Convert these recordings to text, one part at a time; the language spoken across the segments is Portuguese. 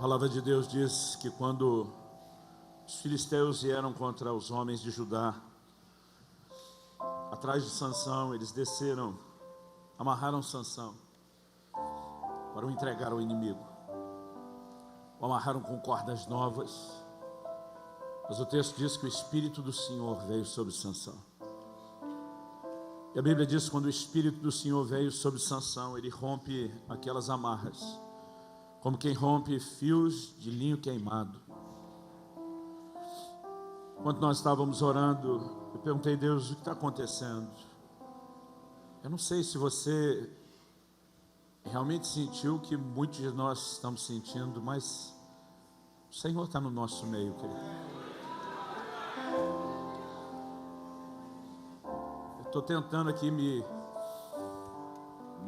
A palavra de Deus diz que quando os filisteus vieram contra os homens de Judá, atrás de Sansão, eles desceram, amarraram Sansão para o entregar ao inimigo. O amarraram com cordas novas, mas o texto diz que o Espírito do Senhor veio sobre Sansão. E a Bíblia diz que quando o Espírito do Senhor veio sobre Sansão, ele rompe aquelas amarras, como quem rompe fios de linho queimado. Quando nós estávamos orando, eu perguntei a Deus, o que está acontecendo? Eu não sei se você realmente sentiu o que muitos de nós estamos sentindo, mas o Senhor está no nosso meio, querido. Eu estou tentando aqui me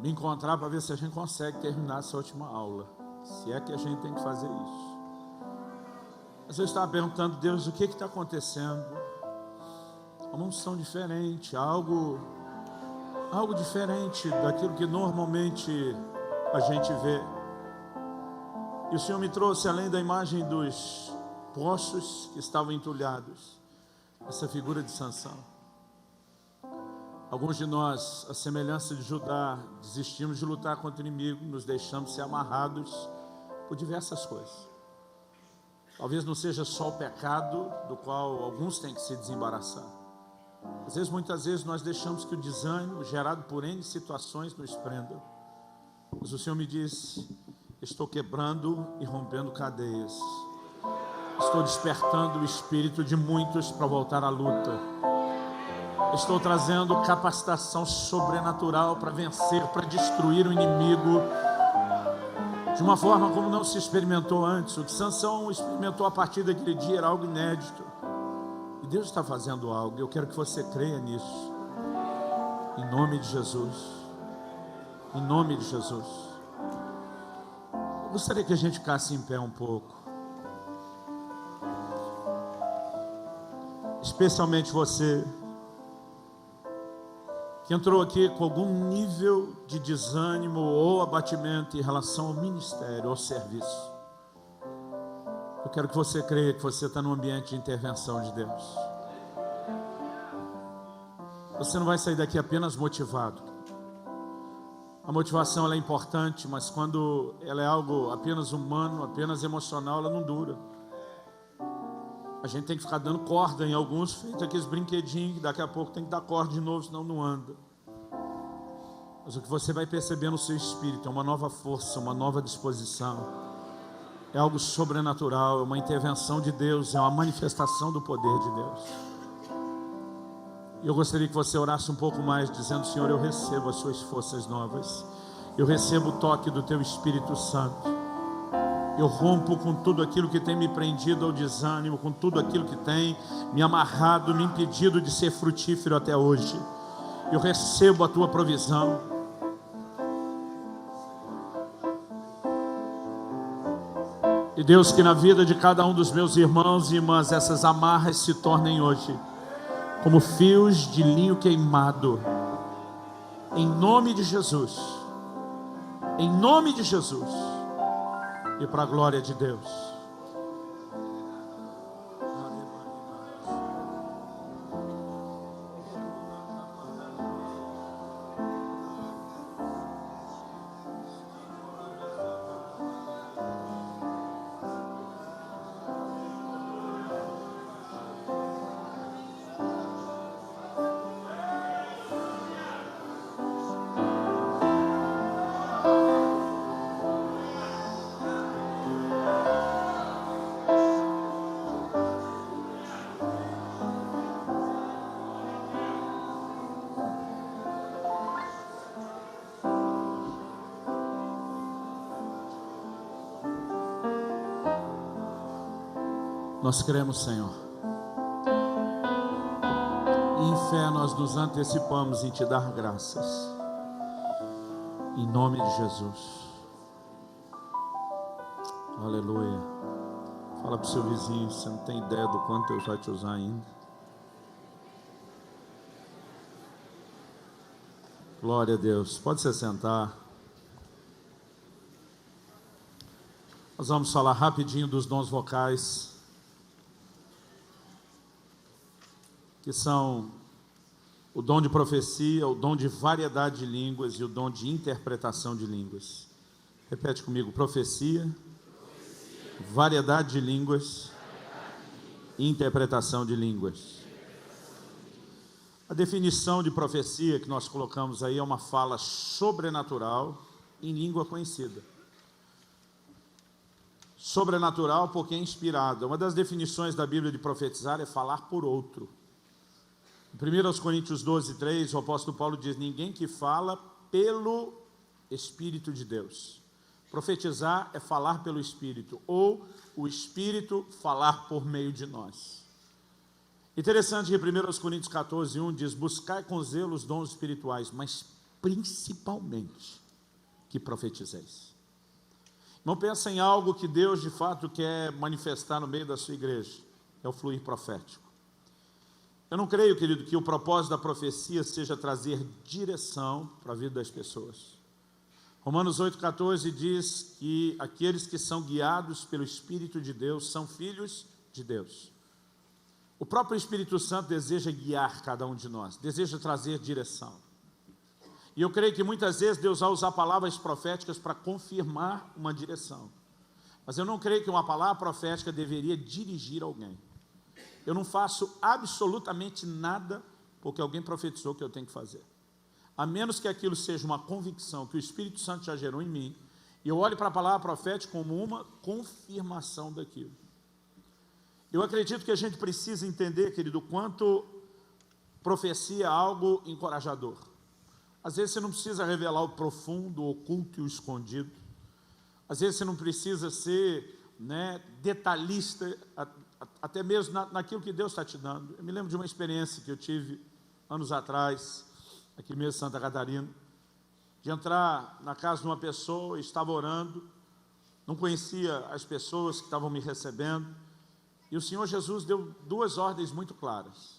encontrar para ver se a gente consegue terminar essa última aula, se é que a gente tem que fazer isso. Mas eu estava perguntando, Deus, o que está acontecendo? Uma unção diferente, algo diferente daquilo que normalmente a gente vê. E o Senhor me trouxe, além da imagem dos poços que estavam entulhados, essa figura de Sansão. Alguns de nós, a semelhança de Judá, desistimos de lutar contra o inimigo, nos deixamos ser amarrados por diversas coisas. Talvez não seja só o pecado do qual alguns têm que se desembaraçar. Às vezes, muitas vezes, nós deixamos que o desânimo gerado por N situações nos prenda. Mas o Senhor me diz, estou quebrando e rompendo cadeias. Estou despertando o espírito de muitos para voltar à luta. Estou trazendo capacitação sobrenatural para vencer, para destruir o inimigo de uma forma como não se experimentou antes. O que Sansão experimentou a partir daquele dia era algo inédito. E Deus está fazendo algo. Eu quero que você creia nisso. Em nome de Jesus. Em nome de Jesus. Eu gostaria que a gente ficasse em pé um pouco. Especialmente você que entrou aqui com algum nível de desânimo ou abatimento em relação ao ministério, ao serviço. Eu quero que você creia que você está num ambiente de intervenção de Deus. Você não vai sair daqui apenas motivado. A motivação ela é importante, mas quando ela é algo apenas humano, apenas emocional, ela não dura. A gente tem que ficar dando corda em alguns, feito aqueles brinquedinhos, que daqui a pouco tem que dar corda de novo, senão não anda. Mas o que você vai perceber no seu espírito é uma nova força, uma nova disposição. É algo sobrenatural, é uma intervenção de Deus, é uma manifestação do poder de Deus. E eu gostaria que você orasse um pouco mais, dizendo, Senhor, eu recebo as suas forças novas. Eu recebo o toque do teu Espírito Santo. Eu rompo com tudo aquilo que tem me prendido ao desânimo, com tudo aquilo que tem me amarrado, me impedido de ser frutífero até hoje. Eu recebo a tua provisão. E Deus, que na vida de cada um dos meus irmãos e irmãs, essas amarras se tornem hoje como fios de linho queimado. Em nome de Jesus. Em nome de Jesus. E para a glória de Deus. Nós cremos, Senhor. E em fé nós nos antecipamos em Te dar graças. Em nome de Jesus. Aleluia. Fala para o seu vizinho, você não tem ideia do quanto Deus vai te usar ainda. Glória a Deus. Pode se sentar. Nós vamos falar rapidinho dos dons vocais, que são o dom de profecia, o dom de variedade de línguas e o dom de interpretação de línguas. Repete comigo: profecia, variedade de línguas e interpretação de línguas. A definição de profecia que nós colocamos aí é uma fala sobrenatural em língua conhecida. Sobrenatural porque é inspirada. Uma das definições da Bíblia de profetizar é falar por outro. Em 1 Coríntios 12, 3, o apóstolo Paulo diz: ninguém que fala pelo Espírito de Deus. Profetizar é falar pelo Espírito, ou o Espírito falar por meio de nós. Interessante que 1 Coríntios 14, 1 diz: buscai com zelo os dons espirituais, mas principalmente que profetizeis. Não pensa em algo que Deus de fato quer manifestar no meio da sua igreja, é o fluir profético. Eu não creio, querido, que o propósito da profecia seja trazer direção para a vida das pessoas. Romanos 8,14 diz que aqueles que são guiados pelo Espírito de Deus são filhos de Deus. O próprio Espírito Santo deseja guiar cada um de nós, deseja trazer direção. E eu creio que muitas vezes Deus vai usar palavras proféticas para confirmar uma direção. Mas eu não creio que uma palavra profética deveria dirigir alguém. Eu não faço absolutamente nada porque alguém profetizou que eu tenho que fazer. A menos que aquilo seja uma convicção que o Espírito Santo já gerou em mim, e eu olho para a palavra profética como uma confirmação daquilo. Eu acredito que a gente precisa entender, querido, o quanto profecia é algo encorajador. Às vezes você não precisa revelar o profundo, o oculto e o escondido. Às vezes você não precisa ser, detalhista, até mesmo naquilo que Deus está te dando. Eu me lembro de uma experiência que eu tive anos atrás, aqui mesmo em Santa Catarina, de entrar na casa de uma pessoa, estava orando, não conhecia as pessoas que estavam me recebendo, e o Senhor Jesus deu duas ordens muito claras.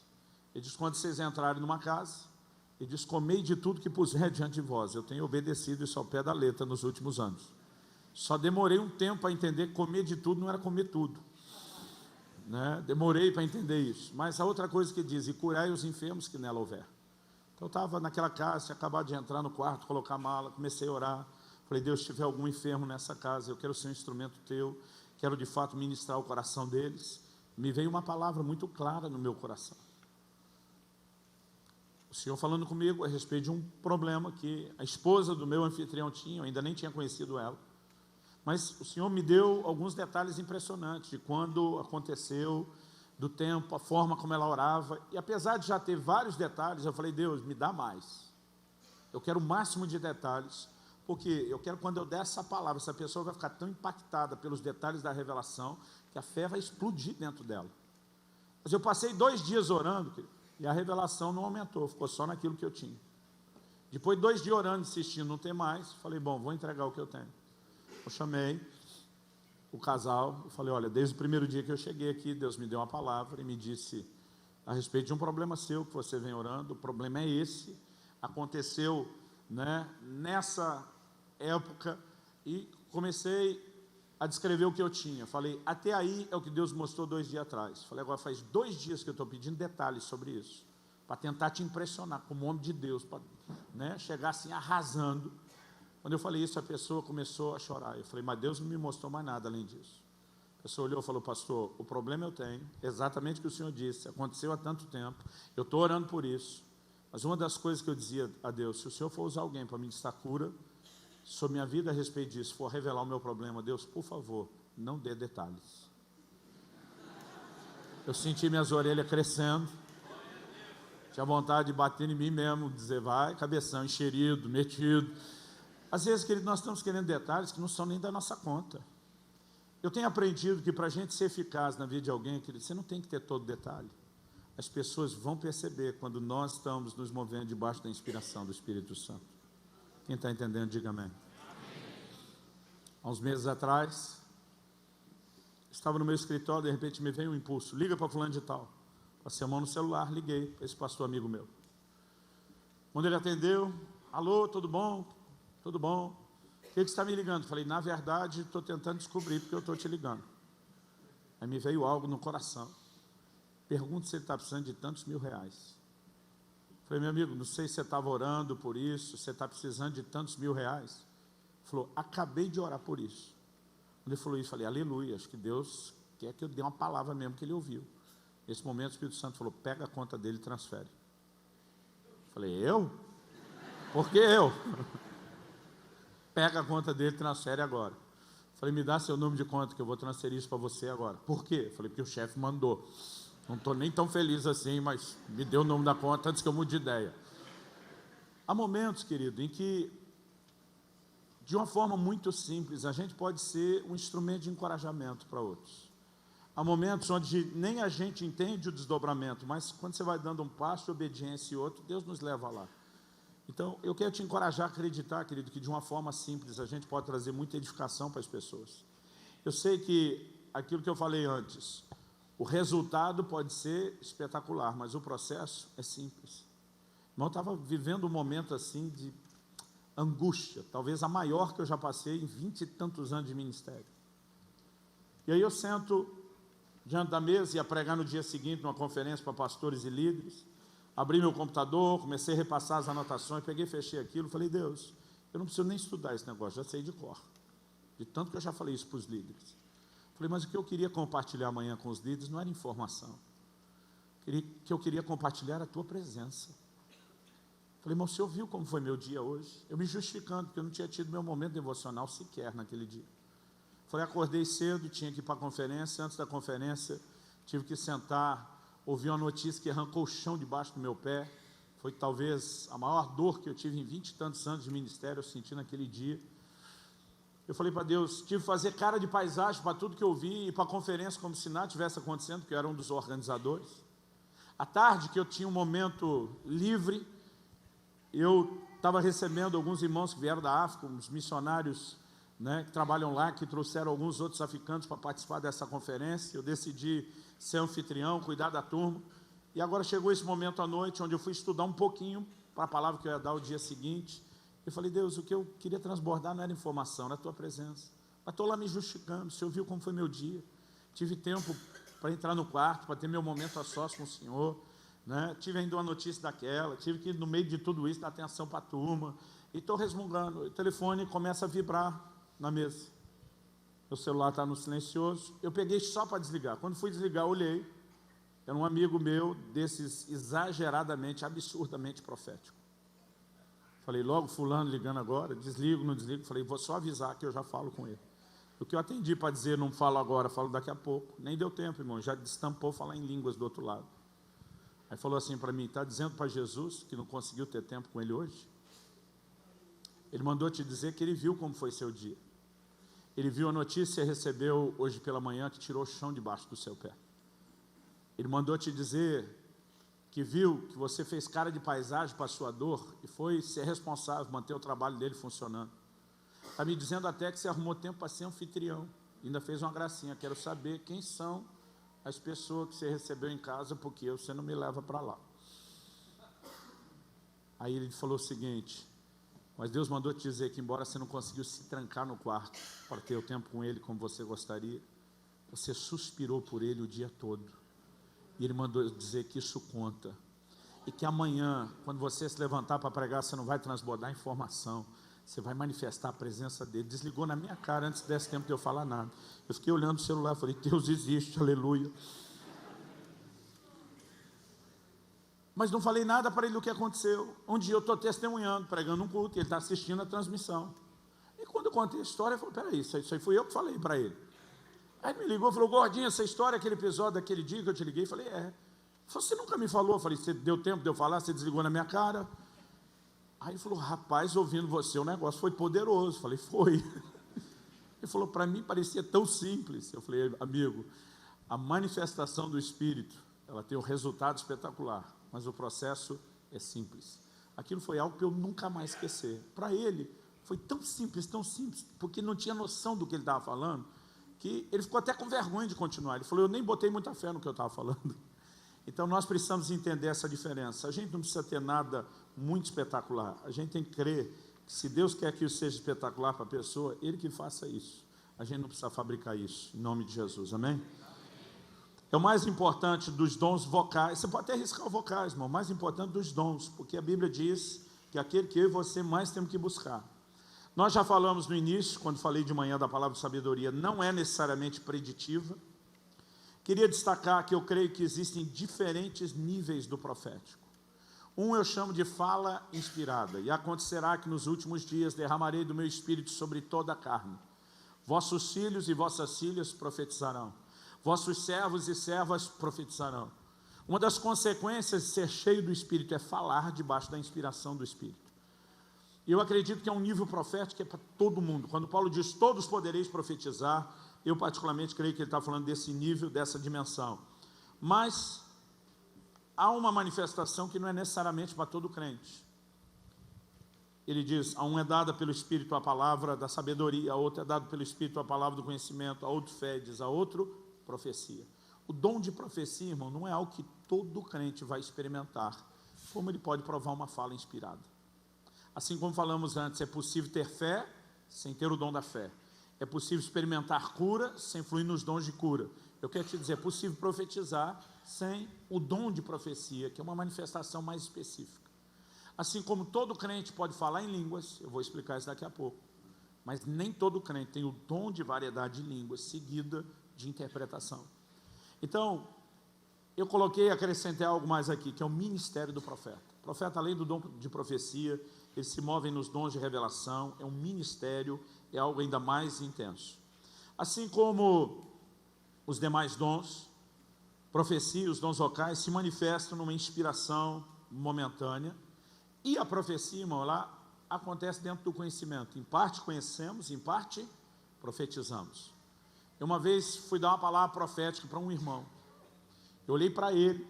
Ele disse: quando vocês entrarem numa casa, ele diz: comei de tudo que puser diante de vós. Eu tenho obedecido isso ao pé da letra nos últimos anos. Só demorei um tempo a entender que comer de tudo não era comer tudo, demorei para entender isso. Mas a outra coisa que diz: e curai os enfermos que nela houver. Então eu estava naquela casa, tinha acabado de entrar no quarto, colocar a mala, comecei a orar. Falei: Deus, se tiver algum enfermo nessa casa, eu quero ser um instrumento teu, quero de fato ministrar o coração deles. Me veio uma palavra muito clara no meu coração. O Senhor falando comigo a respeito de um problema que a esposa do meu anfitrião tinha, eu ainda nem tinha conhecido ela. Mas o Senhor me deu alguns detalhes impressionantes de quando aconteceu, do tempo, a forma como ela orava. E apesar de já ter vários detalhes, eu falei: Deus, me dá mais. Eu quero o máximo de detalhes, porque eu quero, quando eu der essa palavra, essa pessoa vai ficar tão impactada pelos detalhes da revelação, que a fé vai explodir dentro dela. Mas eu passei 2 dias orando, e a revelação não aumentou, ficou só naquilo que eu tinha. Depois de 2 dias orando, insistindo, não tem mais, falei: bom, vou entregar o que eu tenho. Eu chamei o casal, eu falei: olha, desde o primeiro dia que eu cheguei aqui, Deus me deu uma palavra e me disse a respeito de um problema seu que você vem orando. O problema é esse, aconteceu nessa época, e comecei a descrever o que eu tinha. Falei: até aí é o que Deus mostrou 2 dias atrás. Falei: agora faz 2 dias que eu estou pedindo detalhes sobre isso, para tentar te impressionar como homem de Deus, para chegar assim arrasando. Quando eu falei isso, a pessoa começou a chorar. Eu falei: mas Deus não me mostrou mais nada além disso. A pessoa olhou e falou: pastor, o problema eu tenho, exatamente o que o senhor disse, aconteceu há tanto tempo, eu estou orando por isso, mas uma das coisas que eu dizia a Deus: se o senhor for usar alguém para ministrar cura sobre minha vida a respeito disso, for revelar o meu problema, Deus, por favor, não dê detalhes. Eu senti minhas orelhas crescendo, tinha vontade de bater em mim mesmo, dizer: vai, cabeção, encherido, metido. Às vezes, querido, nós estamos querendo detalhes que não são nem da nossa conta. Eu tenho aprendido que para a gente ser eficaz na vida de alguém, querido, você não tem que ter todo detalhe. As pessoas vão perceber quando nós estamos nos movendo debaixo da inspiração do Espírito Santo. Quem está entendendo, diga amém. Há uns meses atrás, estava no meu escritório, de repente me veio um impulso: liga para fulano de tal. Passei a mão no celular, liguei para esse pastor amigo meu. Quando ele atendeu: alô, tudo bom? Tudo bom? que você está me ligando? Eu falei, na verdade, estou tentando descobrir porque eu estou te ligando. Aí me veio algo no coração. Pergunto se ele está precisando de tantos R$1.000. Falei, meu amigo, não sei se você estava orando por isso, você está precisando de tantos R$1.000. Ele falou, acabei de orar por isso. Quando ele falou isso, eu falei, aleluia, acho que Deus quer que eu dê uma palavra mesmo que ele ouviu. Nesse momento o Espírito Santo falou, pega a conta dele e transfere. Falei, eu? Por que eu? Pega a conta dele e transfere agora. Falei, me dá seu número de conta que eu vou transferir isso para você agora. Por quê? Falei, porque o chefe mandou. Não estou nem tão feliz assim, mas me deu o número da conta antes que eu mude de ideia. Há momentos, querido, em que, de uma forma muito simples, a gente pode ser um instrumento de encorajamento para outros. Há momentos onde nem a gente entende o desdobramento, mas quando você vai dando um passo de obediência e outro, Deus nos leva lá. Então, eu quero te encorajar a acreditar, querido, que de uma forma simples a gente pode trazer muita edificação para as pessoas. Eu sei que aquilo que eu falei antes, o resultado pode ser espetacular, mas o processo é simples. Eu estava vivendo um momento assim de angústia, talvez a maior que eu já passei em 20 e tantos anos de ministério. E aí eu sento diante da mesa, ia pregar no dia seguinte numa conferência para pastores e líderes, abri meu computador, comecei a repassar as anotações, peguei e fechei aquilo, falei, Deus, eu não preciso nem estudar esse negócio, já sei de cor, de tanto que eu já falei isso para os líderes. Falei, mas o que eu queria compartilhar amanhã com os líderes não era informação, o que eu queria compartilhar era a tua presença. Falei, mas você ouviu como foi meu dia hoje? Eu me justificando, porque eu não tinha tido meu momento devocional sequer naquele dia. Falei, acordei cedo, tinha que ir para a conferência, antes da conferência tive que sentar, ouvi uma notícia que arrancou o chão debaixo do meu pé, foi talvez a maior dor que eu tive em 20 e tantos anos de ministério, eu senti naquele dia. Eu falei para Deus, tive que fazer cara de paisagem para tudo que eu vi, e para a conferência como se nada tivesse acontecendo, porque eu era um dos organizadores. À tarde, que eu tinha um momento livre, eu estava recebendo alguns irmãos que vieram da África, uns missionários, que trabalham lá, que trouxeram alguns outros africanos para participar dessa conferência. Eu decidi ser anfitrião, cuidar da turma, e agora chegou esse momento à noite, onde eu fui estudar um pouquinho para a palavra que eu ia dar o dia seguinte. Eu falei, Deus, o que eu queria transbordar não era informação, era a tua presença. Mas estou lá me justificando, você ouviu como foi meu dia, tive tempo para entrar no quarto, para ter meu momento a sós com o Senhor, tive ainda uma notícia daquela, tive que no meio de tudo isso dar atenção para a turma, e estou resmungando, o telefone começa a vibrar na mesa, meu celular está no silencioso, eu peguei só para desligar, quando fui desligar, olhei, era um amigo meu, desses exageradamente, absurdamente profético. Falei, logo fulano ligando agora, desligo, não desligo, falei, vou só avisar que eu já falo com ele. O que eu atendi para dizer, não falo agora, falo daqui a pouco, nem deu tempo, irmão, já destampou falar em línguas do outro lado. Aí falou assim para mim, está dizendo para Jesus que não conseguiu ter tempo com ele hoje? Ele mandou te dizer que ele viu como foi seu dia. Ele viu a notícia e recebeu hoje pela manhã que tirou o chão debaixo do seu pé. Ele mandou te dizer que viu que você fez cara de paisagem para a sua dor e foi ser responsável, manter o trabalho dele funcionando. Está me dizendo até que você arrumou tempo para ser anfitrião. Ainda fez uma gracinha. Quero saber quem são as pessoas que você recebeu em casa, porque você não me leva para lá. Aí ele falou o seguinte, mas Deus mandou te dizer que embora você não conseguiu se trancar no quarto para ter o tempo com ele como você gostaria, você suspirou por ele o dia todo. E ele mandou dizer que isso conta. E que amanhã, quando você se levantar para pregar, você não vai transbordar informação, você vai manifestar a presença dele. Desligou na minha cara antes desse tempo de eu falar nada. Eu fiquei olhando o celular e falei, Deus existe, aleluia. Mas não falei nada para ele do que aconteceu. Um dia eu estou testemunhando, pregando um culto, e ele está assistindo a transmissão. E quando eu contei a história, eu falei, peraí, isso aí fui eu que falei para ele. Aí ele me ligou e falou, Gordinho, essa história, aquele episódio daquele dia que eu te liguei, eu falei, é. Você nunca me falou, eu falei, você deu tempo de eu falar, você desligou na minha cara. Aí ele falou, rapaz, ouvindo você, o negócio foi poderoso. Eu falei, foi. Ele falou, para mim parecia tão simples. Eu falei, amigo, a manifestação do Espírito, ela tem um resultado espetacular, mas o processo é simples. Aquilo foi algo que eu nunca mais esquecer. Para ele, foi tão simples, porque não tinha noção do que ele estava falando, que ele ficou até com vergonha de continuar. Ele falou, eu nem botei muita fé no que eu estava falando. Então nós precisamos entender essa diferença. A gente não precisa ter nada muito espetacular, a gente tem que crer Se Deus quer que isso seja espetacular para a pessoa, Ele que faça isso. A gente não precisa fabricar isso, em nome de Jesus, amém? É o mais importante dos dons vocais. Você pode até arriscar os vocais, irmão. O mais importante dos dons, porque a Bíblia diz que aquele que eu e você mais temos que buscar. Nós já falamos no início, quando falei de manhã da palavra de sabedoria, não é necessariamente preditiva. Queria destacar que eu creio que existem diferentes níveis do profético. Um eu chamo de fala inspirada. E acontecerá que nos últimos dias derramarei do meu espírito sobre toda a carne. Vossos filhos e vossas filhas profetizarão. Vossos servos e servas profetizarão. Uma das consequências de ser cheio do Espírito é falar debaixo da inspiração do Espírito. E eu acredito que é um nível profético que é para todo mundo. Quando Paulo diz, todos podereis profetizar, eu particularmente creio que ele está falando desse nível, dessa dimensão. Mas há uma manifestação que não é necessariamente para todo crente. Ele diz, a um é dada pelo Espírito a palavra da sabedoria, a outro é dado pelo Espírito a palavra do conhecimento, a outro fé, diz a outro profecia. O dom de profecia, irmão, não é algo que todo crente vai experimentar, como ele pode provar uma fala inspirada. Assim como falamos antes, é possível ter fé sem ter o dom da fé. É possível experimentar cura sem fluir nos dons de cura. Eu quero te dizer, é possível profetizar sem o dom de profecia, que é uma manifestação mais específica. Assim como todo crente pode falar em línguas, eu vou explicar isso daqui a pouco, mas nem todo crente tem o dom de variedade de línguas seguida de interpretação. Então, eu acrescentei algo mais aqui, que é o ministério do profeta. O profeta, além do dom de profecia, eles se movem nos dons de revelação, é um ministério, é algo ainda mais intenso. Assim como os demais dons, profecia, os dons vocais, se manifestam numa inspiração momentânea, e a profecia, irmão, lá acontece dentro do conhecimento. Em parte conhecemos, em parte profetizamos. Eu uma vez fui dar uma palavra profética para um irmão. Eu olhei para ele,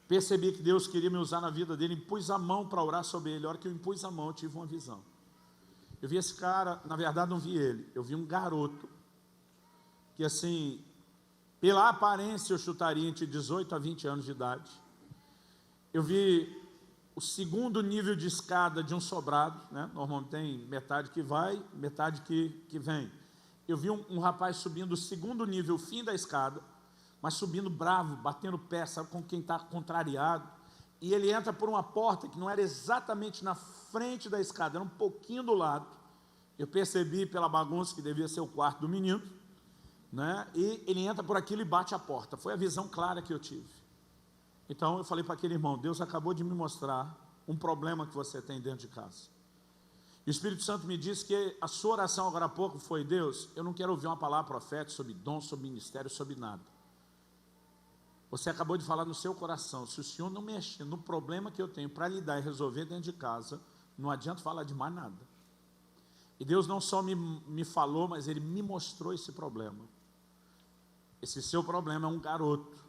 percebi que Deus queria me usar na vida dele, impus a mão para orar sobre ele. A hora que eu impus a mão, eu tive uma visão. Eu vi esse cara, na verdade não vi ele, eu vi um garoto, que assim, pela aparência eu chutaria entre 18 a 20 anos de idade. Eu vi o segundo nível de escada de um sobrado, né? Normalmente tem metade que vai, metade que vem. Eu vi um rapaz subindo o segundo nível, o fim da escada, mas subindo bravo, batendo pé, sabe, com quem está contrariado. E ele entra por uma porta que não era exatamente na frente da escada, era um pouquinho do lado. Eu percebi pela bagunça que devia ser o quarto do menino, né? E ele entra por aquilo e bate a porta. Foi a visão clara que eu tive. Então eu falei para aquele irmão, Deus acabou de me mostrar um problema que você tem dentro de casa. E o Espírito Santo me disse que a sua oração agora há pouco foi, Deus, eu não quero ouvir uma palavra profética sobre dom, sobre ministério, sobre nada. Você acabou de falar no seu coração, se o Senhor não mexer no problema que eu tenho para lidar e resolver dentro de casa, não adianta falar de mais nada. E Deus não só me falou, mas Ele me mostrou esse problema. Esse seu problema é um garoto.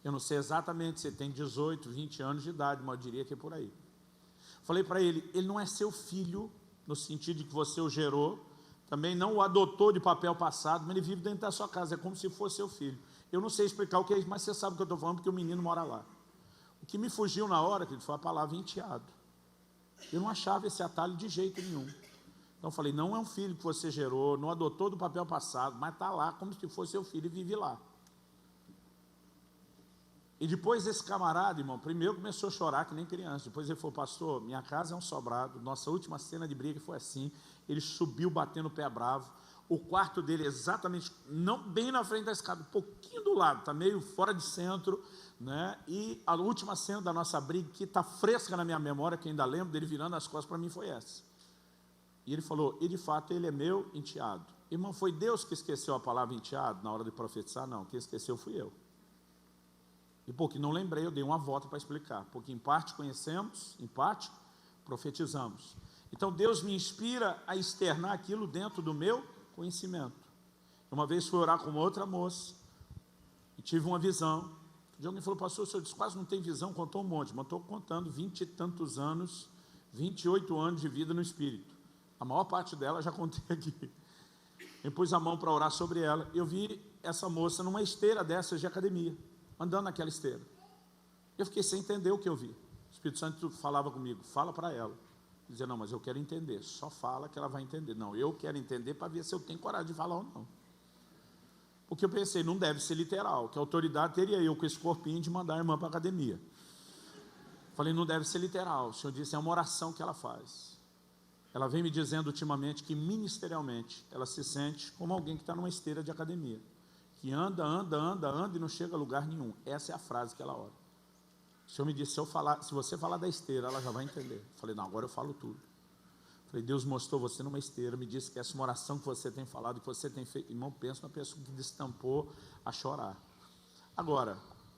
Eu não sei exatamente se ele tem 18, 20 anos de idade, mas eu diria que é por aí. Falei para ele, ele não é seu filho, no sentido de que você o gerou, também não o adotou de papel passado, mas ele vive dentro da sua casa, é como se fosse seu filho. Eu não sei explicar o que é isso, mas você sabe o que eu estou falando, porque o menino mora lá. O que me fugiu na hora, que foi a palavra enteado. Eu não achava esse atalho de jeito nenhum. Então eu falei, não é um filho que você gerou, não adotou do papel passado, mas está lá como se fosse seu filho e vive lá. E depois esse camarada, irmão, primeiro começou a chorar que nem criança. Depois ele falou, pastor, minha casa é um sobrado. Nossa última cena de briga foi assim. Ele subiu batendo o pé bravo. O quarto dele é exatamente, não bem na frente da escada, um pouquinho do lado, está meio fora de centro, né? E a última cena da nossa briga, que está fresca na minha memória, que ainda lembro dele virando as costas para mim, foi essa. E ele falou, e de fato ele é meu enteado. Irmão, foi Deus que esqueceu a palavra enteado na hora de profetizar? Não, quem esqueceu fui eu. E porque não lembrei, eu dei uma volta para explicar. Porque em parte conhecemos, em parte profetizamos. Então Deus me inspira a externar aquilo dentro do meu conhecimento. Uma vez fui orar com uma outra moça e tive uma visão. De alguém falou, pastor, o senhor disse, quase não tem visão, contou um monte, mas estou contando 20 e tantos anos, 28 anos de vida no Espírito. A maior parte dela já contei aqui. Eu pus a mão para orar sobre ela. Eu vi essa moça numa esteira dessas de academia, andando naquela esteira. Eu fiquei sem entender o que eu vi. O Espírito Santo falava comigo, fala para ela, Dizer, não, mas eu quero entender. Só fala que ela vai entender. Não, eu quero entender para ver se eu tenho coragem de falar ou não. Porque eu pensei, não deve ser literal. Que autoridade teria eu com esse corpinho de mandar a irmã para a academia? Falei, não deve ser literal. O Senhor disse, é uma oração que ela faz. Ela vem me dizendo ultimamente que ministerialmente ela se sente como alguém que está numa esteira de academia. Que anda e não chega a lugar nenhum. Essa é a frase que ela ora. O Senhor me disse, se você falar da esteira, ela já vai entender. Falei, não, agora eu falo tudo. Falei, Deus mostrou você numa esteira, me disse que essa é uma oração que você tem falado, que você tem feito. Irmão, pensa na pessoa que destampou a chorar. Agora,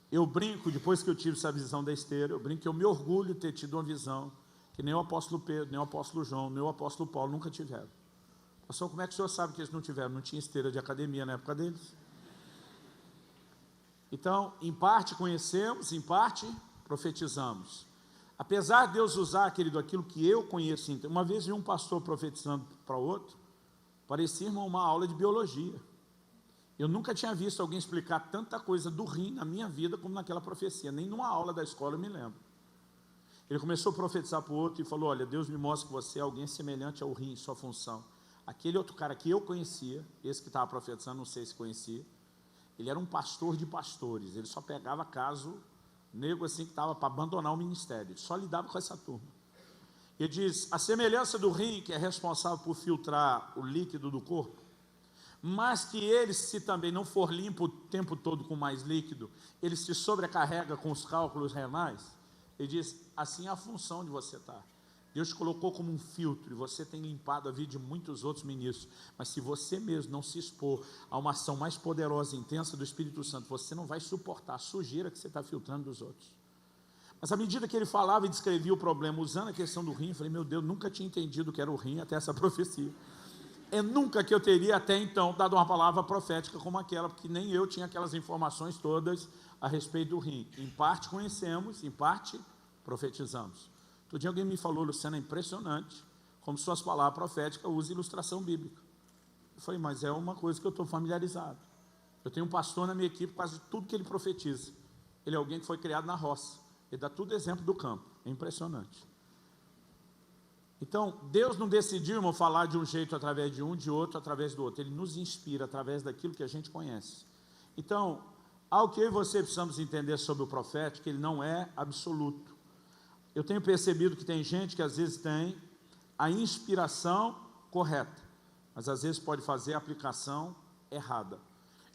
eu brinco, depois que eu tive essa visão da esteira, eu brinco que eu me orgulho de ter tido uma visão que nem o apóstolo Pedro, nem o apóstolo João, nem o apóstolo Paulo nunca tiveram. Pastor, como é que o senhor sabe que eles não tiveram? Não tinha esteira de academia na época deles. Então, em parte conhecemos, em parte profetizamos. Apesar de Deus usar, querido, aquilo que eu conheço, uma vez vi um pastor profetizando para outro, parecia, irmão, uma aula de biologia. Eu nunca tinha visto alguém explicar tanta coisa do rim na minha vida como naquela profecia, nem numa aula da escola eu me lembro. Ele começou a profetizar para o outro e falou, olha, Deus me mostra que você é alguém semelhante ao rim, sua função. Aquele outro cara que eu conhecia, esse que estava profetizando, não sei se conhecia, ele era um pastor de pastores, ele só pegava caso, nego assim que estava para abandonar o ministério, ele só lidava com essa turma. Ele diz, a semelhança do rim, que é responsável por filtrar o líquido do corpo, mas que ele, se também não for limpo o tempo todo com mais líquido, ele se sobrecarrega com os cálculos renais. Ele diz, assim é a função de você estar. Deus te colocou como um filtro, e você tem limpado a vida de muitos outros ministros, mas se você mesmo não se expor a uma ação mais poderosa e intensa do Espírito Santo, você não vai suportar a sujeira que você está filtrando dos outros. Mas à medida que ele falava e descrevia o problema, usando a questão do rim, eu falei, meu Deus, nunca tinha entendido o que era o rim até essa profecia. É nunca que eu teria até então dado uma palavra profética como aquela, porque nem eu tinha aquelas informações todas a respeito do rim. Em parte conhecemos, em parte profetizamos. Outro dia alguém me falou, Luciano, é impressionante como suas palavras proféticas usam ilustração bíblica. Eu falei, mas é uma coisa que eu estou familiarizado. Eu tenho um pastor na minha equipe, quase tudo que ele profetiza. Ele é alguém que foi criado na roça. Ele dá tudo exemplo do campo. É impressionante. Então, Deus não decidiu, irmão, falar de um jeito através de um, de outro através do outro. Ele nos inspira através daquilo que a gente conhece. Então, algo que eu e você precisamos entender sobre o profético, que ele não é absoluto. Eu tenho percebido que tem gente que às vezes tem a inspiração correta, mas às vezes pode fazer a aplicação errada.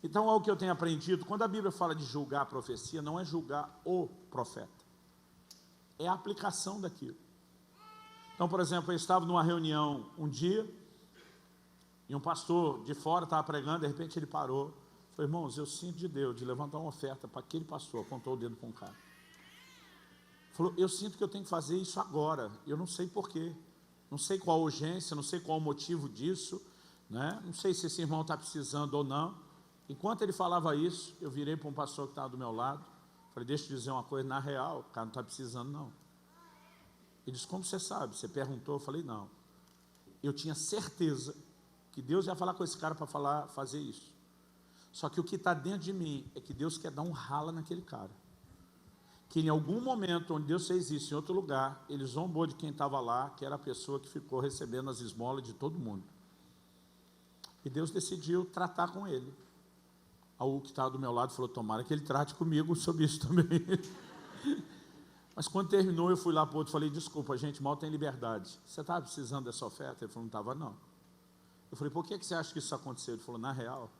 Então, algo que eu tenho aprendido, quando a Bíblia fala de julgar a profecia, não é julgar o profeta, é a aplicação daquilo. Então, por exemplo, eu estava numa reunião um dia, e um pastor de fora estava pregando, de repente ele parou, falou, irmãos, eu sinto de Deus de levantar uma oferta para aquele pastor, apontou o dedo para um cara. Falou, eu sinto que eu tenho que fazer isso agora, eu não sei porquê, não sei qual a urgência, não sei qual o motivo disso, né? Não sei se esse irmão está precisando ou não. Enquanto ele falava isso, eu virei para um pastor que estava do meu lado, falei, deixa eu te dizer uma coisa, na real, o cara não está precisando não. Ele disse, como você sabe? Você perguntou? Eu falei, não. Eu tinha certeza que Deus ia falar com esse cara para fazer isso. Só que o que está dentro de mim é que Deus quer dar um rala naquele cara. Que em algum momento, onde Deus fez isso em outro lugar, ele zombou de quem estava lá, que era a pessoa que ficou recebendo as esmolas de todo mundo. E Deus decidiu tratar com ele. O que estava do meu lado falou, tomara que ele trate comigo sobre isso também. Mas quando terminou, eu fui lá para o outro e falei, desculpa, gente, mal tem liberdade. Você estava precisando dessa oferta? Ele falou, não estava não. Eu falei, por que você acha que isso aconteceu? Ele falou, na real,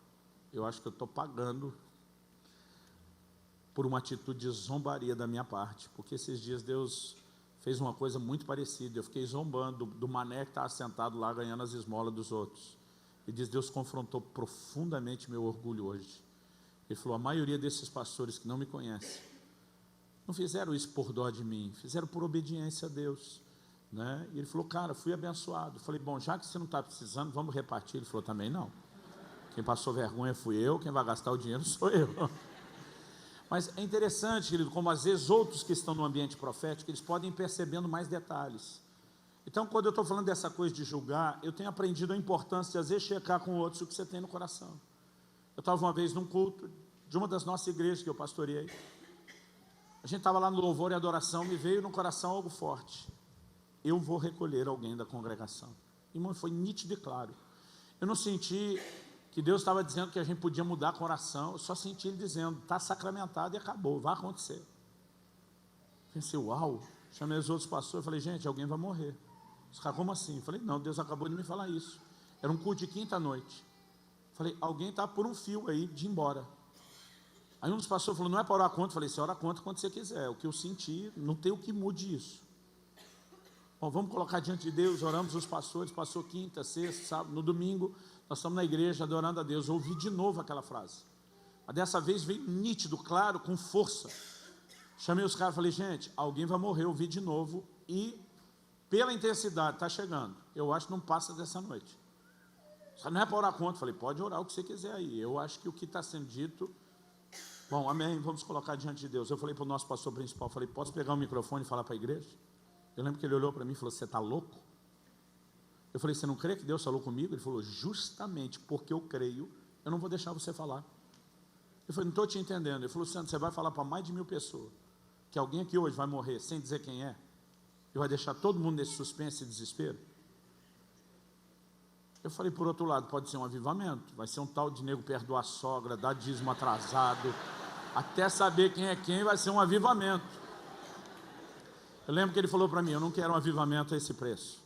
eu acho que eu estou pagando por uma atitude de zombaria da minha parte, porque esses dias Deus fez uma coisa muito parecida, eu fiquei zombando do mané que estava sentado lá ganhando as esmolas dos outros. Ele diz, Deus confrontou profundamente meu orgulho hoje. Ele falou, a maioria desses pastores que não me conhecem, não fizeram isso por dó de mim, fizeram por obediência a Deus, né? E ele falou, cara, fui abençoado. Eu falei, bom, já que você não está precisando, vamos repartir. Ele falou, também não. Quem passou vergonha fui eu, quem vai gastar o dinheiro sou eu. Mas é interessante, querido, como às vezes outros que estão no ambiente profético, eles podem ir percebendo mais detalhes. Então, quando eu estou falando dessa coisa de julgar, eu tenho aprendido a importância de às vezes checar com outros o que você tem no coração. Eu estava uma vez num culto de uma das nossas igrejas que eu pastoreei. A gente estava lá no louvor e adoração, me veio no coração algo forte. eu vou recolher alguém da congregação. Irmão, foi nítido e claro. Eu não senti que Deus estava dizendo que a gente podia mudar com oração, eu só senti Ele dizendo, está sacramentado e acabou, vai acontecer. Pensei, uau, chamei os outros pastores, falei, gente, alguém vai morrer. Os caras, como assim? Eu falei, não, Deus acabou de me falar isso. Era um culto de quinta-noite. Falei, alguém está por um fio aí de ir embora. Aí um dos pastores falou, não é para orar contra? Eu falei, você ora contra quando você quiser, o que eu senti, não tem o que mude isso. Bom, vamos colocar diante de Deus, oramos os pastores, passou quinta, sexta, sábado, no domingo, nós estamos na igreja adorando a Deus, eu ouvi de novo aquela frase. Mas dessa vez veio nítido, claro, com força. Chamei os caras e falei, gente, alguém vai morrer, eu ouvi de novo, e pela intensidade, está chegando, eu acho que não passa dessa noite. Só não é para orar contra, falei, pode orar o que você quiser aí, eu acho que o que está sendo dito, bom, amém, vamos colocar diante de Deus. Eu falei para o nosso pastor principal, falei, posso pegar o microfone e falar para a igreja? Eu lembro que ele olhou para mim e falou, você está louco? Eu falei, você não crê que Deus falou comigo? Ele falou, justamente porque eu creio, eu não vou deixar você falar. Eu falei, não estou te entendendo. Ele falou, Sandro, você vai falar para mais de 1000 pessoas, que alguém aqui hoje vai morrer sem dizer quem é, e vai deixar todo mundo nesse suspense e desespero? Eu falei, por outro lado, pode ser um avivamento, vai ser um tal de nego perdoar a sogra, dar dízimo atrasado, até saber quem é quem, vai ser um avivamento. Eu lembro que ele falou para mim, eu não quero um avivamento a esse preço.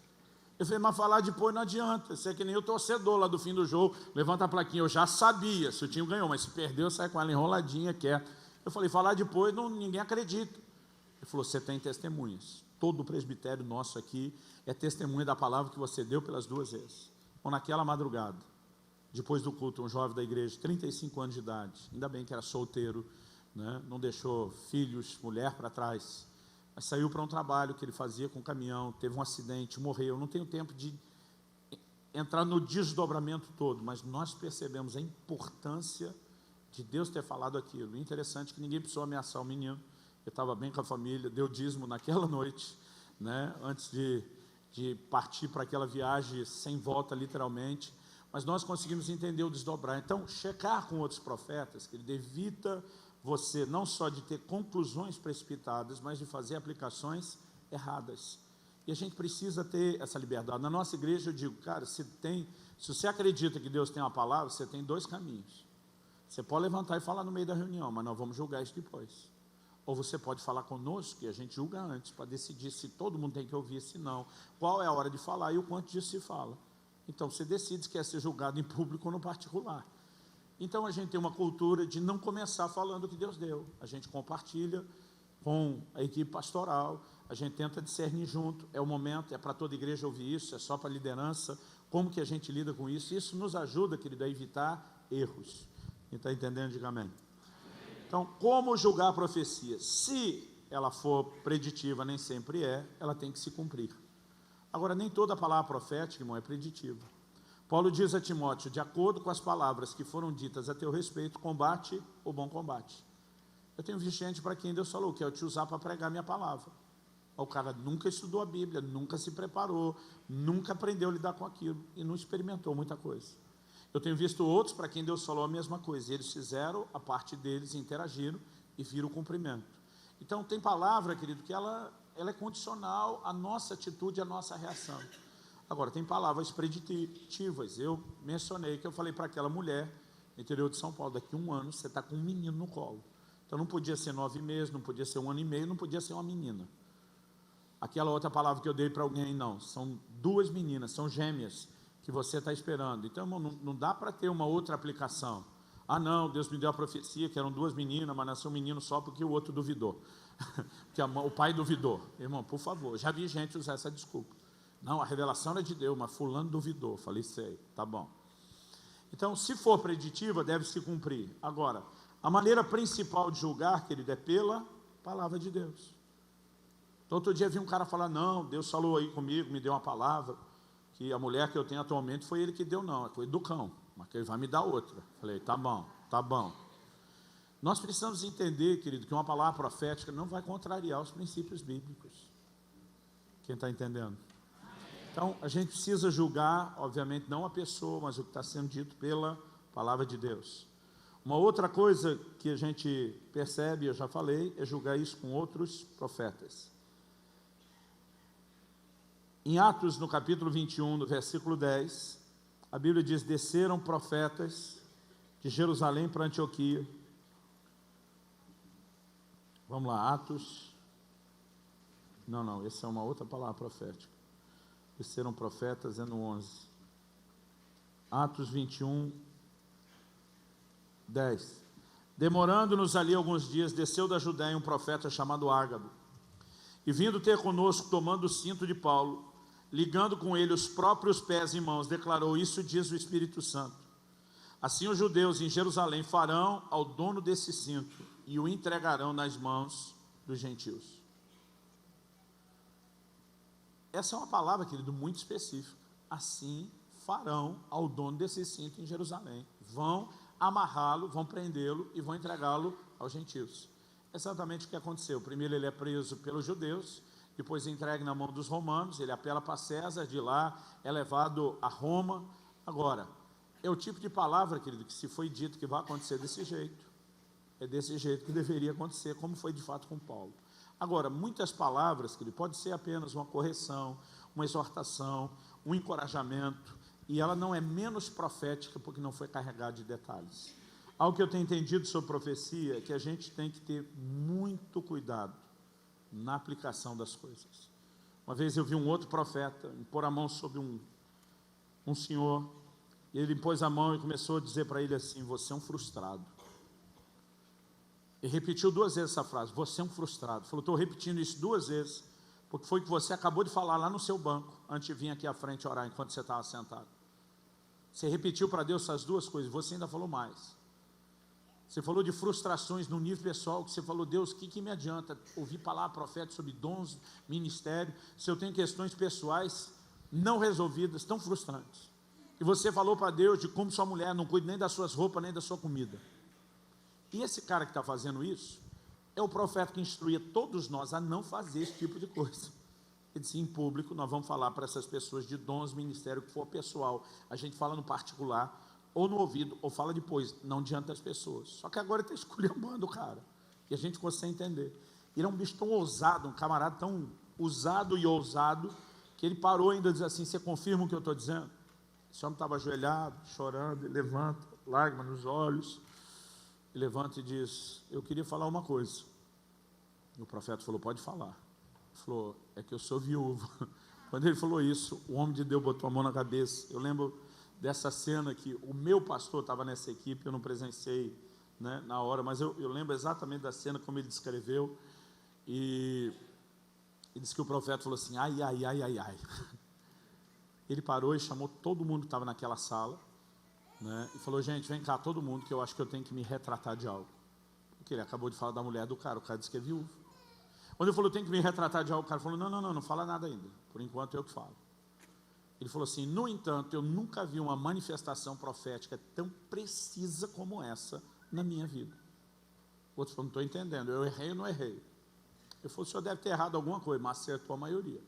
Eu falei, mas falar depois não adianta, você é que nem o torcedor lá do fim do jogo, levanta a plaquinha, eu já sabia, se o time ganhou, mas se perdeu, sai com ela enroladinha, quieto. Eu falei, falar depois, não, ninguém acredita. Ele falou, você tem testemunhas, todo o presbitério nosso aqui é testemunha da palavra que você deu pelas 2 vezes. Ou naquela madrugada, depois do culto, um jovem da igreja, 35 anos de idade, ainda bem que era solteiro, né? Não deixou filhos, mulher para trás, mas saiu para um trabalho que ele fazia com caminhão, teve um acidente, morreu. Não tenho tempo de entrar no desdobramento todo, mas nós percebemos a importância de Deus ter falado aquilo. Interessante que ninguém precisou ameaçar o menino, ele estava bem com a família, deu dízimo naquela noite, né? Antes de partir para aquela viagem sem volta, literalmente. Mas nós conseguimos entender o desdobrar. Então, checar com outros profetas, que ele evita você não só de ter conclusões precipitadas, mas de fazer aplicações erradas. E a gente precisa ter essa liberdade. Na nossa igreja eu digo, cara, se você acredita que Deus tem uma palavra, você tem 2 caminhos. Você pode levantar e falar no meio da reunião, mas nós vamos julgar isso depois. Ou você pode falar conosco, que a gente julga antes, para decidir se todo mundo tem que ouvir, se não. Qual é a hora de falar e o quanto disso se fala. Então você decide se quer ser julgado em público ou no particular. Então a gente tem uma cultura de não começar falando o que Deus deu. A gente compartilha com a equipe pastoral, a gente tenta discernir junto, é o momento, é para toda a igreja ouvir isso, é só para a liderança, como que a gente lida com isso. Isso nos ajuda, querido, a evitar erros. Quem está entendendo, diga amém. Então, como julgar a profecia? Se ela for preditiva, nem sempre é, ela tem que se cumprir. Agora, nem toda palavra profética, irmão, é preditiva. Paulo diz a Timóteo, de acordo com as palavras que foram ditas a teu respeito, combate o bom combate. Eu tenho visto gente para quem Deus falou, que é eu te usar para pregar minha palavra. O cara nunca estudou a Bíblia, nunca se preparou, nunca aprendeu a lidar com aquilo e não experimentou muita coisa. Eu tenho visto outros para quem Deus falou a mesma coisa, e eles fizeram a parte deles, interagiram e viram o cumprimento. Então tem palavra, querido, que ela é condicional à nossa atitude, à nossa reação. Agora, tem palavras preditivas. Eu mencionei que eu falei para aquela mulher, no interior de São Paulo, daqui a 1 ano, você está com um menino no colo. Então não podia ser 9 meses, não podia ser 1 ano e meio, não podia ser uma menina. Aquela outra palavra que eu dei para alguém, não, são 2 meninas, são gêmeas, que você está esperando. Então, irmão, não dá para ter uma outra aplicação. Ah, não, Deus me deu a profecia, que eram 2 meninas, mas nasceu um menino só porque o outro duvidou. Porque o pai duvidou. Irmão, por favor, já vi gente usar essa desculpa. Não, a revelação era de Deus, mas fulano duvidou. Falei, sei, tá bom. Então, se for preditiva, deve se cumprir. Agora, a maneira principal de julgar, querido, é pela palavra de Deus. Então, outro dia vi um cara falar, não, Deus falou aí comigo, me deu uma palavra, que a mulher que eu tenho atualmente foi ele que deu, não, foi do cão, mas que ele vai me dar outra. Falei, tá bom, tá bom. Nós precisamos entender, querido, que uma palavra profética não vai contrariar os princípios bíblicos. Quem está entendendo? Então, a gente precisa julgar, obviamente, não a pessoa, mas o que está sendo dito pela palavra de Deus. Uma outra coisa que a gente percebe, eu já falei, é julgar isso com outros profetas. Em Atos, no capítulo 21, no versículo 10, a Bíblia diz: desceram profetas de Jerusalém para Antioquia. Vamos lá, Atos. Não, essa é uma outra palavra profética. Desceram profetas, é no 11. Atos 21, 10. Demorando-nos ali alguns dias, desceu da Judéia um profeta chamado Ágabo, e vindo ter conosco, tomando o cinto de Paulo, ligando com ele os próprios pés e mãos, declarou: isso diz o Espírito Santo. Assim os judeus em Jerusalém farão ao dono desse cinto e o entregarão nas mãos dos gentios. Essa é uma palavra, querido, muito específica. Assim farão ao dono desse cinto em Jerusalém. Vão amarrá-lo, vão prendê-lo e vão entregá-lo aos gentios. Exatamente o que aconteceu. Primeiro ele é preso pelos judeus, depois é entregue na mão dos romanos, ele apela para César, de lá é levado a Roma. Agora, é o tipo de palavra, querido, que se foi dito que vai acontecer desse jeito, é desse jeito que deveria acontecer, como foi de fato com Paulo. Agora, muitas palavras, querido, pode ser apenas uma correção, uma exortação, um encorajamento, e ela não é menos profética porque não foi carregada de detalhes. Algo que eu tenho entendido sobre profecia é que a gente tem que ter muito cuidado na aplicação das coisas. Uma vez eu vi um outro profeta pôr a mão sobre um senhor, e ele pôs a mão e começou a dizer para ele assim: você é um frustrado. E repetiu 2 vezes essa frase: você é um frustrado. Falou: estou repetindo isso 2 vezes, porque foi o que você acabou de falar lá no seu banco, antes de vir aqui à frente orar, enquanto você estava sentado. Você repetiu para Deus essas 2 coisas, você ainda falou mais. Você falou de frustrações no nível pessoal, que você falou: Deus, o que me adianta ouvir palavra profética sobre dons, ministério, se eu tenho questões pessoais não resolvidas, tão frustrantes. E você falou para Deus de como sua mulher não cuida nem das suas roupas, nem da sua comida. E esse cara que está fazendo isso, é o profeta que instruía todos nós a não fazer esse tipo de coisa. Ele disse: em público, nós vamos falar para essas pessoas de dons, ministério, que for pessoal. A gente fala no particular, ou no ouvido, ou fala depois, não diante das pessoas. Só que agora ele está esculhambando o cara, e a gente consegue entender. Ele é um bicho tão ousado, um camarada tão usado e ousado, que ele parou ainda e diz assim: você confirma o que eu estou dizendo? Esse homem estava ajoelhado, chorando, ele levanta, lágrimas nos olhos, ele levanta e diz: eu queria falar uma coisa. E o profeta falou: pode falar. Ele falou: é que eu sou viúvo. Quando ele falou isso, o homem de Deus botou a mão na cabeça. Eu lembro dessa cena que o meu pastor estava nessa equipe, eu não presenciei, né, na hora, mas eu lembro exatamente da cena como ele descreveu, e disse que o profeta falou assim: ai, ai, ai, ai, ai. Ele parou e chamou todo mundo que estava naquela sala, né, e falou: gente, vem cá todo mundo, que eu acho que eu tenho que me retratar de algo. Porque ele acabou de falar da mulher do cara, o cara disse que é viúvo. Quando ele falou: tenho que me retratar de algo, o cara falou: não fala nada ainda, por enquanto eu que falo. Ele falou assim: no entanto, eu nunca vi uma manifestação profética tão precisa como essa na minha vida. O outro falou: não estou entendendo, eu errei ou não errei? Ele falou: o senhor deve ter errado alguma coisa, mas acertou a maioria.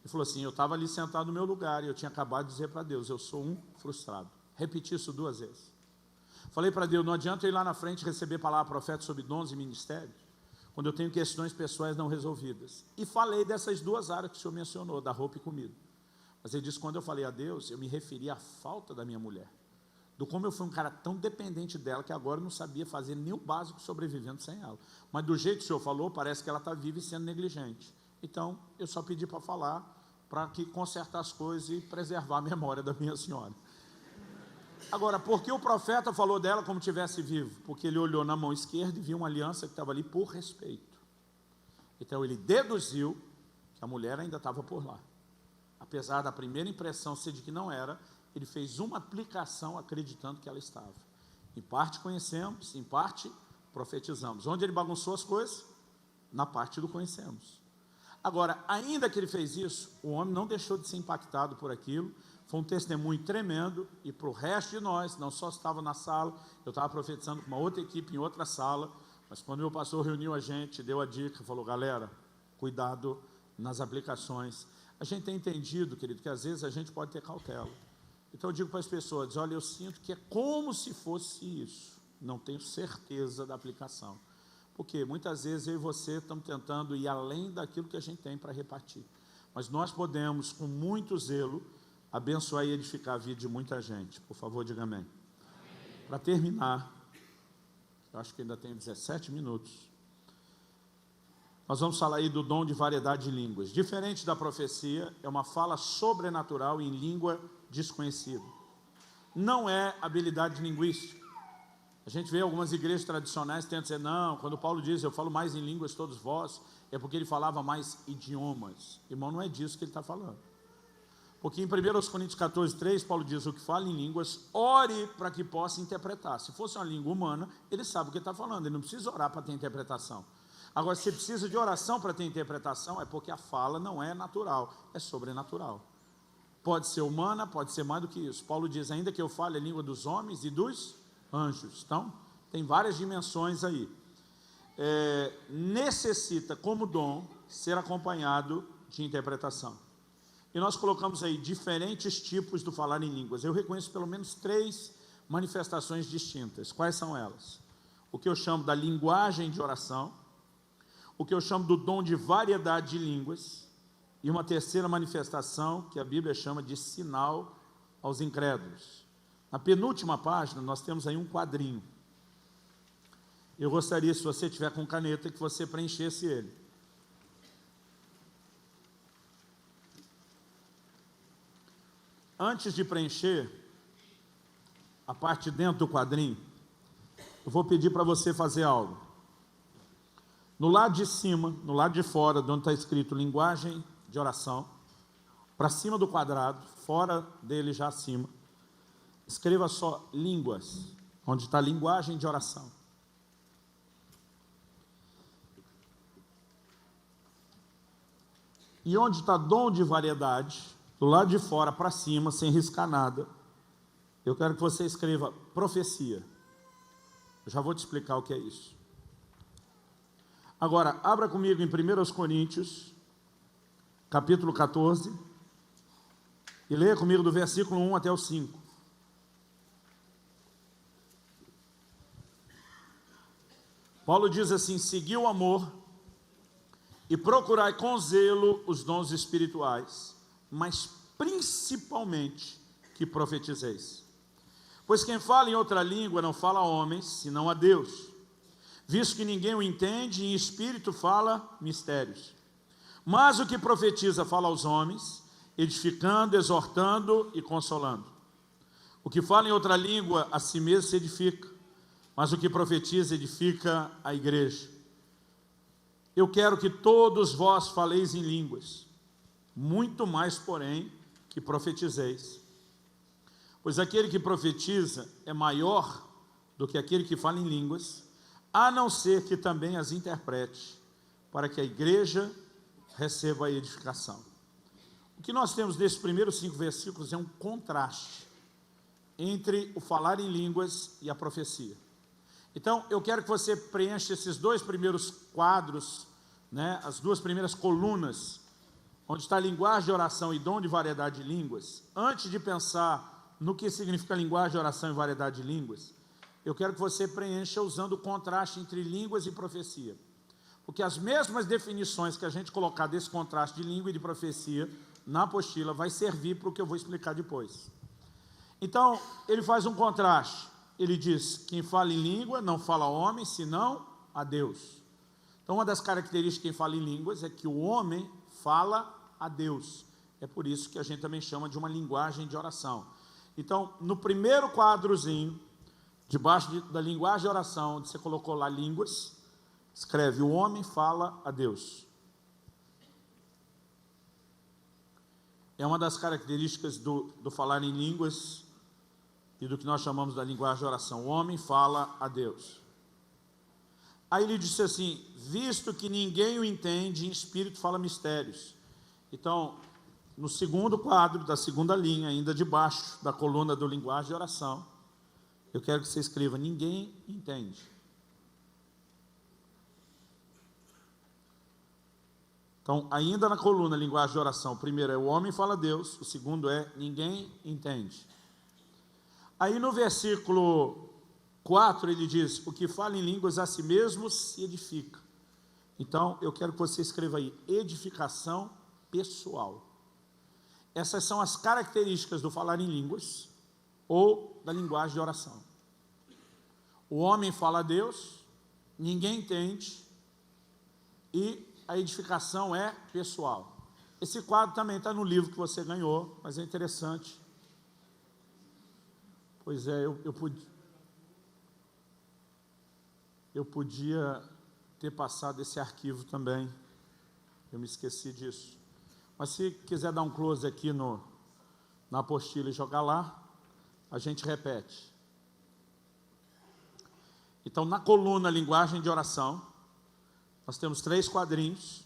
Ele falou assim: eu estava ali sentado no meu lugar e eu tinha acabado de dizer para Deus: eu sou um frustrado. Repeti isso 2 vezes. Falei para Deus: não adianta eu ir lá na frente receber palavra profética sobre dons e ministérios, quando eu tenho questões pessoais não resolvidas. E falei dessas 2 áreas que o senhor mencionou, da roupa e comida. Mas ele disse: quando eu falei a Deus, eu me referi à falta da minha mulher, do como eu fui um cara tão dependente dela, que agora eu não sabia fazer nem o básico sobrevivendo sem ela. Mas do jeito que o senhor falou, parece que ela está viva e sendo negligente. Então, eu só pedi para falar, para que consertar as coisas e preservar a memória da minha senhora. Agora, por que o profeta falou dela como tivesse vivo? Porque ele olhou na mão esquerda e viu uma aliança que estava ali por respeito. Então ele deduziu que a mulher ainda estava por lá. Apesar da primeira impressão ser de que não era, ele fez uma aplicação acreditando que ela estava. Em parte conhecemos, em parte profetizamos. Onde ele bagunçou as coisas? Na parte do conhecemos. Agora, ainda que ele fez isso, o homem não deixou de ser impactado por aquilo. Foi um testemunho tremendo, e para o resto de nós, não só estava na sala, eu estava profetizando com uma outra equipe em outra sala, mas quando meu pastor reuniu a gente, deu a dica, falou: galera, cuidado nas aplicações. A gente tem entendido, querido, que às vezes a gente pode ter cautela. Então eu digo para as pessoas: olha, eu sinto que é como se fosse isso, não tenho certeza da aplicação. Porque muitas vezes eu e você estamos tentando ir além daquilo que a gente tem para repartir. mas nós podemos, com muito zelo, abençoar e edificar a vida de muita gente. Por favor, diga amém. Para terminar, eu acho que ainda tem 17 minutos, nós vamos falar aí do dom de variedade de línguas. Diferente da profecia, é uma fala sobrenatural em língua desconhecida. Não é habilidade linguística. A gente vê algumas igrejas tradicionais que tentam dizer, não, quando Paulo diz, eu falo mais em línguas todos vós, é porque ele falava mais idiomas. Irmão, não é disso que ele está falando. Porque em 1 Coríntios 14, 3, Paulo diz, o que fala em línguas, ore para que possa interpretar. Se fosse uma língua humana, ele sabe o que está falando, ele não precisa orar para ter interpretação. Agora, se precisa de oração para ter interpretação, é porque a fala não é natural, é sobrenatural. Pode ser humana, pode ser mais do que isso. Paulo diz, ainda que eu fale a língua dos homens e dos anjos. Então, tem várias dimensões aí. Necessita, como dom, ser acompanhado de interpretação. E nós colocamos aí diferentes tipos do falar em línguas. Eu reconheço pelo menos 3 manifestações distintas. Quais são elas? O que eu chamo da linguagem de oração, o que eu chamo do dom de variedade de línguas, e uma terceira manifestação, que a Bíblia chama de sinal aos incrédulos. Na penúltima página, nós temos aí um quadrinho. Eu gostaria, se você tiver com caneta, que você preenchesse ele. Antes de preencher a parte de dentro do quadrinho, eu vou pedir para você fazer algo. No lado de cima, no lado de fora, de onde está escrito linguagem de oração, para cima do quadrado, fora dele já acima, escreva só línguas, onde está linguagem de oração. E onde está dom de variedade, do lado de fora para cima, sem riscar nada, eu quero que você escreva profecia. Eu já vou te explicar o que é isso. Agora, abra comigo em 1 Coríntios, capítulo 14, e leia comigo do versículo 1 até o 5. Paulo diz assim, segui o amor e procurai com zelo os dons espirituais, mas principalmente que profetizeis. Pois quem fala em outra língua não fala a homens, senão a Deus, visto que ninguém o entende, e em espírito fala mistérios. Mas o que profetiza fala aos homens, edificando, exortando e consolando. O que fala em outra língua a si mesmo se edifica, mas o que profetiza edifica a igreja. Eu quero que todos vós faleis em línguas, muito mais, porém, que profetizeis. Pois aquele que profetiza é maior do que aquele que fala em línguas, a não ser que também as interprete, para que a igreja receba a edificação. O que nós temos nesses primeiros 5 versículos é um contraste entre o falar em línguas e a profecia. Então, eu quero que você preencha esses 2 primeiros quadros, né, as 2 primeiras colunas, onde está linguagem de oração e dom de variedade de línguas. Antes de pensar no que significa linguagem de oração e variedade de línguas, eu quero que você preencha usando o contraste entre línguas e profecia. Porque as mesmas definições que a gente colocar desse contraste de língua e de profecia na apostila vai servir para o que eu vou explicar depois. Então, ele faz um contraste. Ele diz, quem fala em língua não fala a homem, senão a Deus. Então, uma das características de quem fala em línguas é que o homem fala a Deus. É por isso que a gente também chama de uma linguagem de oração. Então, no primeiro quadrozinho, debaixo da linguagem de oração, onde você colocou lá línguas, escreve, o homem fala a Deus. É uma das características do falar em línguas e do que nós chamamos da linguagem de oração. O homem fala a Deus. Aí ele disse assim, visto que ninguém o entende, em espírito fala mistérios. Então, no segundo quadro, da segunda linha, ainda debaixo da coluna do linguagem de oração, eu quero que você escreva, ninguém entende. Então, ainda na coluna linguagem de oração, o primeiro é o homem fala a Deus, o segundo é ninguém entende. Aí no versículo 4 ele diz, o que fala em línguas a si mesmo se edifica. Então, eu quero que você escreva aí, edificação pessoal. Essas são as características do falar em línguas ou da linguagem de oração. O homem fala a Deus, ninguém entende, e a edificação é pessoal. Esse quadro também está no livro que você ganhou, mas é interessante. Pois é, eu podia ter passado esse arquivo também, eu me esqueci disso. Mas se quiser dar um close aqui na apostila e jogar lá, a gente repete. Então, na coluna linguagem de oração, nós temos 3 quadrinhos.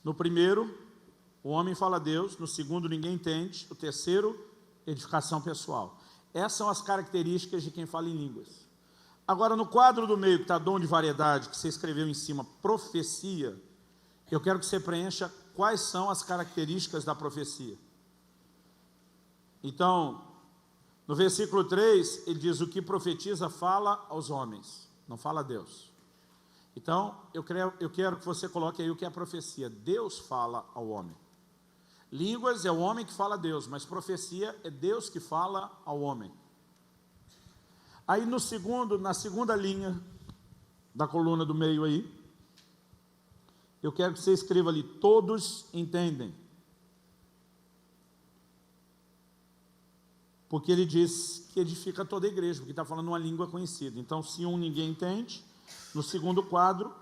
No primeiro, o homem fala a Deus. No segundo, ninguém entende. O terceiro, edificação pessoal. Essas são as características de quem fala em línguas. Agora, no quadro do meio, que está dom de variedade, que você escreveu em cima, profecia, eu quero que você preencha quais são as características da profecia. Então, no versículo 3, ele diz: o que profetiza fala aos homens, não fala a Deus. Então, eu quero que você coloque aí o que é profecia. Deus fala ao homem. Línguas é o homem que fala a Deus, mas profecia é Deus que fala ao homem. Aí na segunda linha da coluna do meio aí, eu quero que você escreva ali: todos entendem. Porque ele diz que edifica toda a igreja, porque está falando uma língua conhecida. Então, se ninguém entende, no segundo quadro,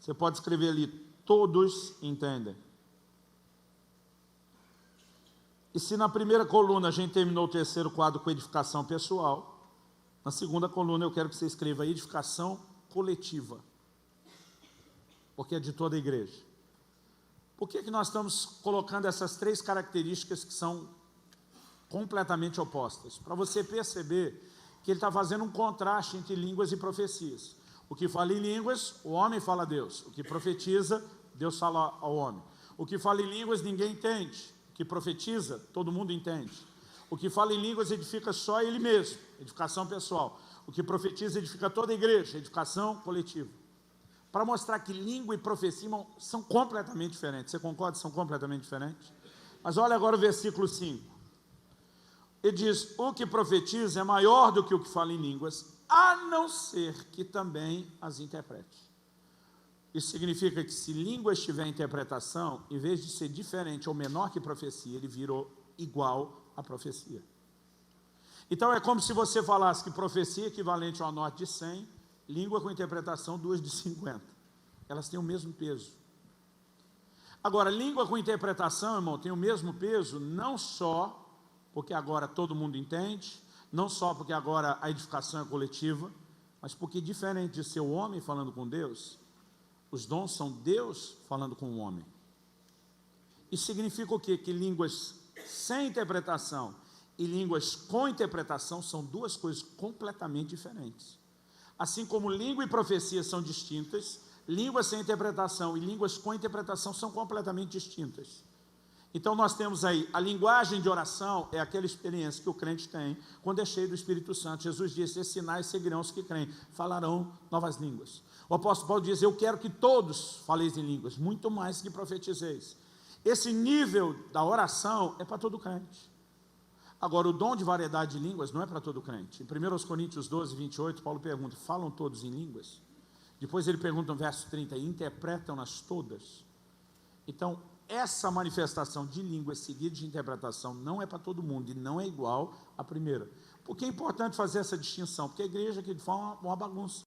você pode escrever ali: todos entendem. E se na primeira coluna a gente terminou o terceiro quadro com edificação pessoal, na segunda coluna eu quero que você escreva edificação coletiva, porque é de toda a igreja. Por que nós estamos colocando essas 3 características que são completamente opostas? Para você perceber que ele está fazendo um contraste entre línguas e profecias. O que fala em línguas, o homem fala a Deus. O que profetiza, Deus fala ao homem. O que fala em línguas, ninguém entende. O que profetiza, todo mundo entende. O que fala em línguas edifica só ele mesmo, edificação pessoal. O que profetiza edifica toda a igreja, edificação coletiva. Para mostrar que língua e profecia, irmão, são completamente diferentes. Você concorda? São completamente diferentes. Mas olha agora o versículo 5. Ele diz: o que profetiza é maior do que o que fala em línguas, a não ser que também as interprete. Isso significa que se língua estiver em interpretação, em vez de ser diferente ou menor que profecia, ele virou igual à profecia. Então é como se você falasse que profecia é equivalente a uma nota de 100, língua com interpretação 2 de 50. Elas têm o mesmo peso. Agora, língua com interpretação, irmão, tem o mesmo peso, não só porque agora todo mundo entende, não só porque agora a edificação é coletiva, mas porque, diferente de ser o homem falando com Deus, os dons são Deus falando com o homem. Isso significa o quê? Que línguas sem interpretação e línguas com interpretação são 2 coisas completamente diferentes. Assim como língua e profecia são distintas, línguas sem interpretação e línguas com interpretação são completamente distintas. Então nós temos aí, a linguagem de oração é aquela experiência que o crente tem quando é cheio do Espírito Santo. Jesus disse: esses sinais seguirão os que creem, falarão novas línguas. O apóstolo Paulo diz: eu quero que todos faleis em línguas, muito mais que profetizeis. Esse nível da oração é para todo crente. Agora, o dom de variedade de línguas não é para todo crente. Em 1 Coríntios 12, 28, Paulo pergunta: falam todos em línguas? Depois ele pergunta no verso 30, interpretam-nas todas? Então, essa manifestação de língua seguida de interpretação não é para todo mundo e não é igual à primeira. Por que é importante fazer essa distinção? Porque a igreja aqui de forma uma bagunça.